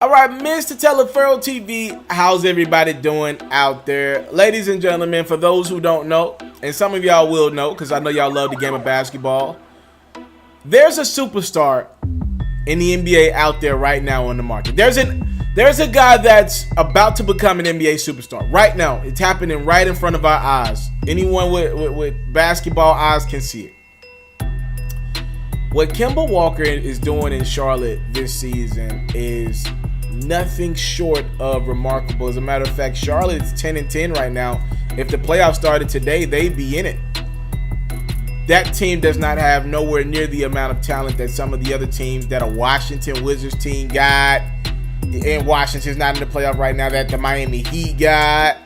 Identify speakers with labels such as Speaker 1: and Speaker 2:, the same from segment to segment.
Speaker 1: All right, Mr. Teleferro TV, how's everybody doing out there? Ladies and gentlemen, for those who don't know, and some of y'all will know because I know y'all love the game of basketball, there's a superstar in the NBA out there right now on the market. There's a guy that's about to become an NBA superstar right now. It's happening right in front of our eyes. Anyone with basketball eyes can see it. What Kemba Walker is doing in Charlotte this season is nothing short of remarkable. As a matter of fact, Charlotte's 10-10 right now. If the playoffs started today, they'd be in it. That team does not have nowhere near the amount of talent that some of the other teams that a Washington Wizards team got. And Washington's not in the playoff right now, that the Miami Heat got.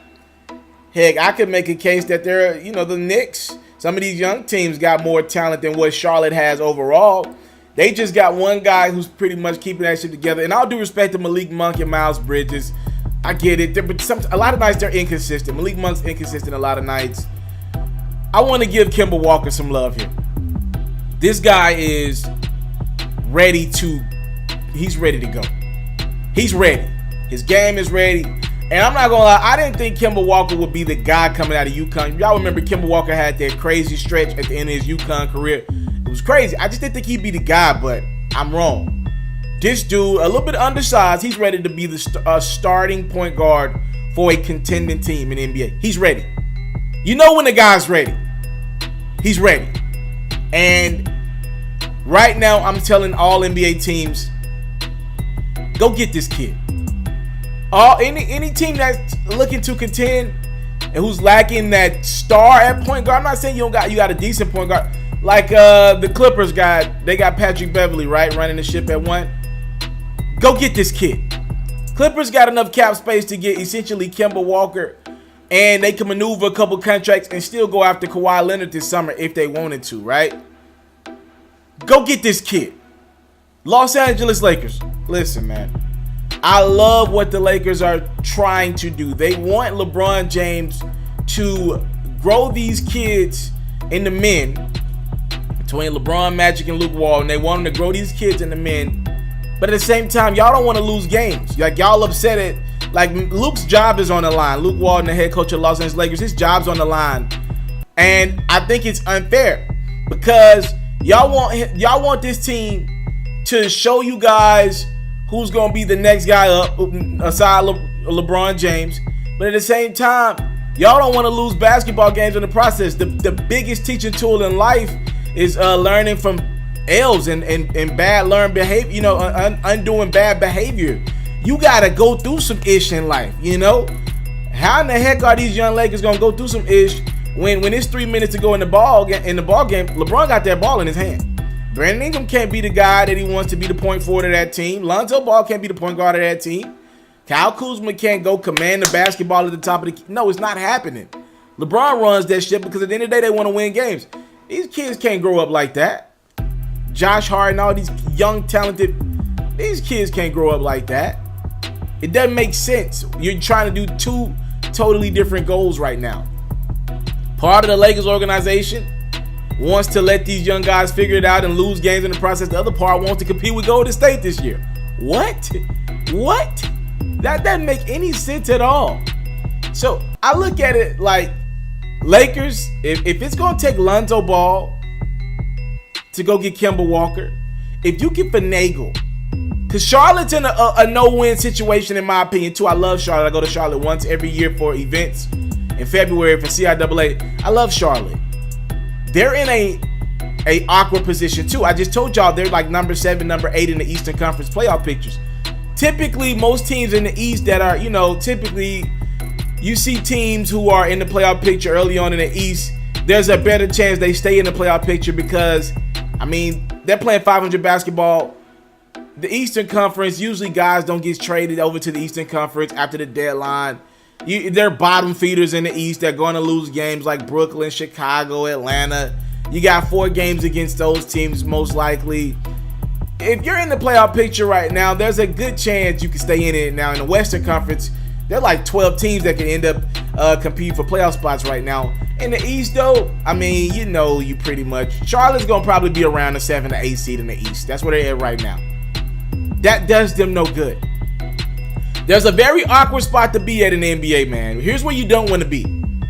Speaker 1: Heck, I could make a case that they're, the Knicks. Some of these young teams got more talent than what Charlotte has overall. They just got one guy who's pretty much keeping that shit together. And all due respect to Malik Monk and Miles Bridges, I get it. But a lot of nights they're inconsistent. Malik Monk's inconsistent a lot of nights. I want to give Kemba Walker some love here. This guy is ready to go. He's ready. His game is ready. And I'm not going to lie, I didn't think Kemba Walker would be the guy coming out of UConn. Y'all remember Kemba Walker had that crazy stretch at the end of his UConn career. It was crazy. I just didn't think he'd be the guy, but I'm wrong. This dude, a little bit undersized, he's ready to be the starting point guard for a contending team in the NBA. He's ready. You know when the guy's ready. He's ready. And right now, I'm telling all NBA teams, go get this kid. Any team that's looking to contend and who's lacking that star at point guard, I'm not saying you got a decent point guard. Like the Clippers they got Patrick Beverley, right, running the ship at one. Go get this kid. Clippers got enough cap space to get essentially Kemba Walker, and they can maneuver a couple contracts and still go after Kawhi Leonard this summer if they wanted to, right? Go get this kid. Los Angeles Lakers. Listen, man. I love what the Lakers are trying to do. They want LeBron James to grow these kids into men between LeBron, Magic, and Luke Walton. They want them to grow these kids into men. But at the same time, y'all don't want to lose games. Like, y'all upset it. Like, Luke's job is on the line. Luke Walton, the head coach of Los Angeles Lakers, his job's on the line. And I think it's unfair because y'all want this team to show you guys who's going to be the next guy up aside LeBron James. But at the same time, y'all don't want to lose basketball games in the process. The biggest teaching tool in life is learning from L's and bad learned behavior, undoing bad behavior. You got to go through some ish in life, How in the heck are these young Lakers going to go through some ish when it's 3 minutes to go in the ball game, LeBron got that ball in his hand. Brandon Ingram can't be the guy that he wants to be the point forward of that team. Lonzo Ball can't be the point guard of that team. Kyle Kuzma can't go command the basketball at the top of the... No, it's not happening. LeBron runs that shit because at the end of the day, they want to win games. These kids can't grow up like that. Josh Hart and all these young, talented... These kids can't grow up like that. It doesn't make sense. You're trying to do two totally different goals right now. Part of the Lakers organization wants to let these young guys figure it out and lose games in the process. The other part wants to compete with Golden State this year. What? That doesn't make any sense at all. So I look at it like Lakers, if it's going to take Lonzo Ball to go get Kemba Walker, if you can finagle, because Charlotte's in a no-win situation in my opinion too. I love Charlotte. I go to Charlotte once every year for events in February for CIAA. I love Charlotte. They're in a awkward position too. I just told y'all they're like number 7, number 8 in the Eastern Conference playoff pictures. Typically, most teams in the East that are, typically you see teams who are in the playoff picture early on in the East, there's a better chance they stay in the playoff picture because, they're playing 500 basketball. The Eastern Conference, usually guys don't get traded over to the Eastern Conference after the deadline. They're bottom feeders in the East. They're going to lose games like Brooklyn, Chicago, Atlanta. You got 4 games against those teams most likely. If you're in the playoff picture right now, there's a good chance you can stay in it. Now, in the Western Conference, there are like 12 teams that can end up competing for playoff spots right now. In the East, though, you pretty much... Charlotte's going to probably be around the 7 to 8 seed in the East. That's where they're at right now. That does them no good. There's a very awkward spot to be at in the NBA, man. Here's where you don't want to be.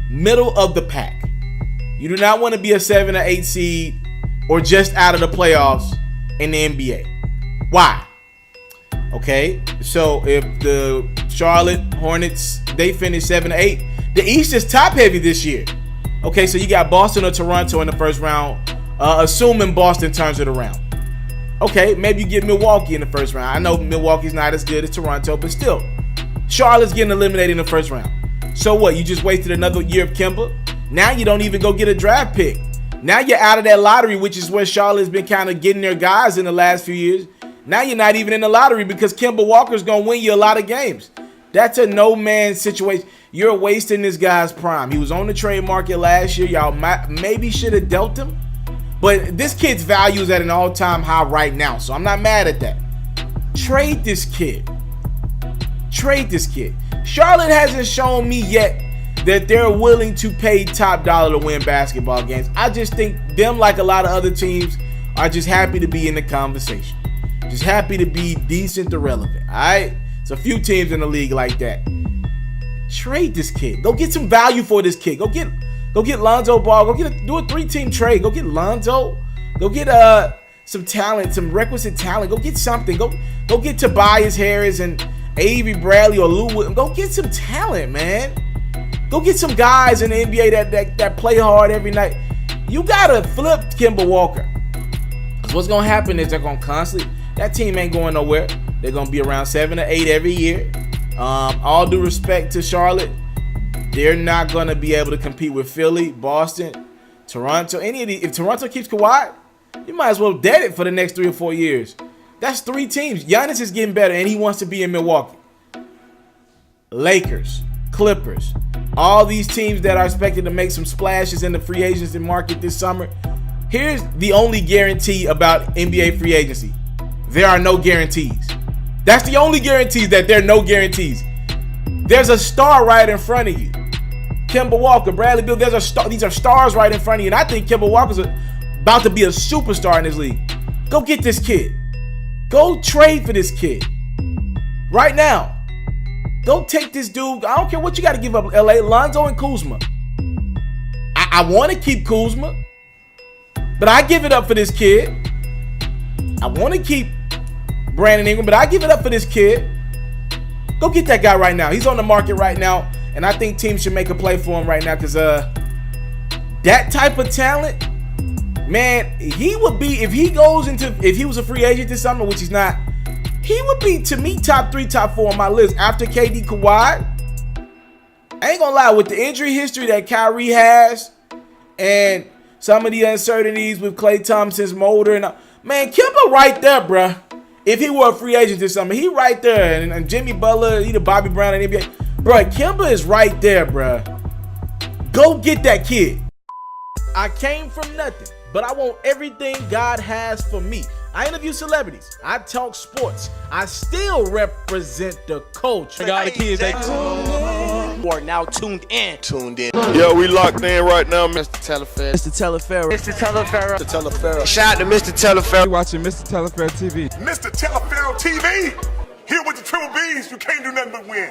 Speaker 1: Middle of the pack. You do not want to be a 7 or 8 seed or just out of the playoffs in the NBA. Why? Okay, so if the Charlotte Hornets, they finish 7 or 8, the East is top heavy this year. Okay, so you got Boston or Toronto in the first round, assuming Boston turns it around. Okay, maybe you get Milwaukee in the first round. I know Milwaukee's not as good as Toronto, but still, Charlotte's getting eliminated in the first round. So what, you just wasted another year of Kemba? Now you don't even go get a draft pick. Now you're out of that lottery, which is where Charlotte's been kind of getting their guys in the last few years. Now you're not even in the lottery because Kemba Walker's going to win you a lot of games. That's a no-man situation. You're wasting this guy's prime. He was on the trade market last year. Y'all maybe should have dealt him. But this kid's value is at an all-time high right now, so I'm not mad at that. Trade this kid. Trade this kid. Charlotte hasn't shown me yet that they're willing to pay top dollar to win basketball games. I just think them, like a lot of other teams, are just happy to be in the conversation. Just happy to be decent to relevant, all right? It's a few teams in the league like that. Trade this kid. Go get some value for this kid. Go get Lonzo Ball. Do a 3-team trade. Go get Lonzo. Go get some talent, some requisite talent. Go get something. Go get Tobias Harris and Avery Bradley or Lou Williams. Go get some talent, man. Go get some guys in the NBA that play hard every night. You gotta flip Kemba Walker. Because what's gonna happen is they're gonna constantly, that team ain't going nowhere. They're gonna be around 7 or 8 every year. All due respect to Charlotte, they're not gonna be able to compete with Philly, Boston, Toronto. Any of these. If Toronto keeps Kawhi, you might as well dead it for the next 3 or 4 years. That's 3 teams. Giannis is getting better, and he wants to be in Milwaukee. Lakers, Clippers, all these teams that are expected to make some splashes in the free agency market this summer. Here's the only guarantee about NBA free agency. There are no guarantees. That's the only guarantee, that there are no guarantees. There's a star right in front of you. Kemba Walker, Bradley Beal, there's a star. These are stars right in front of you. And I think Kemba Walker's about to be a superstar in this league. Go get this kid. Go trade for this kid. Right now. Go take this dude. I don't care what you got to give up, LA. Lonzo and Kuzma. I want to keep Kuzma, but I give it up for this kid. I want to keep Brandon Ingram, but I give it up for this kid. Go get that guy right now. He's on the market right now, and I think teams should make a play for him right now because that type of talent, man, he would be, if he was a free agent this summer, which he's not, he would be, to me, top 3, top 4 on my list after KD, Kawhi. I ain't gonna lie, with the injury history that Kyrie has and some of the uncertainties with Klay Thompson's motor, and man, Kemba right there, bruh. If he were a free agent this summer, he right there. And Jimmy Butler, either Bobby Brown and NBA. Bruh, Kemba is right there, bruh. Go get that kid. I came from nothing, but I want everything God has for me. I interview celebrities. I talk sports. I still represent the culture.
Speaker 2: I got the kids. You are now tuned in.
Speaker 3: Yeah, we locked in right now, Mr.
Speaker 2: TALIAFERRO'S.
Speaker 4: Mr. TALIAFERRO'S.
Speaker 2: Mr. TALIAFERRO'S.
Speaker 3: Mr. TALIAFERRO'S.
Speaker 2: Shout out to Mr. TALIAFERRO'S.
Speaker 5: You're watching Mr. TALIAFERRO'S TV.
Speaker 6: Mr. TALIAFERRO'S TV. Here with the Triple B's, you can't do nothing but win.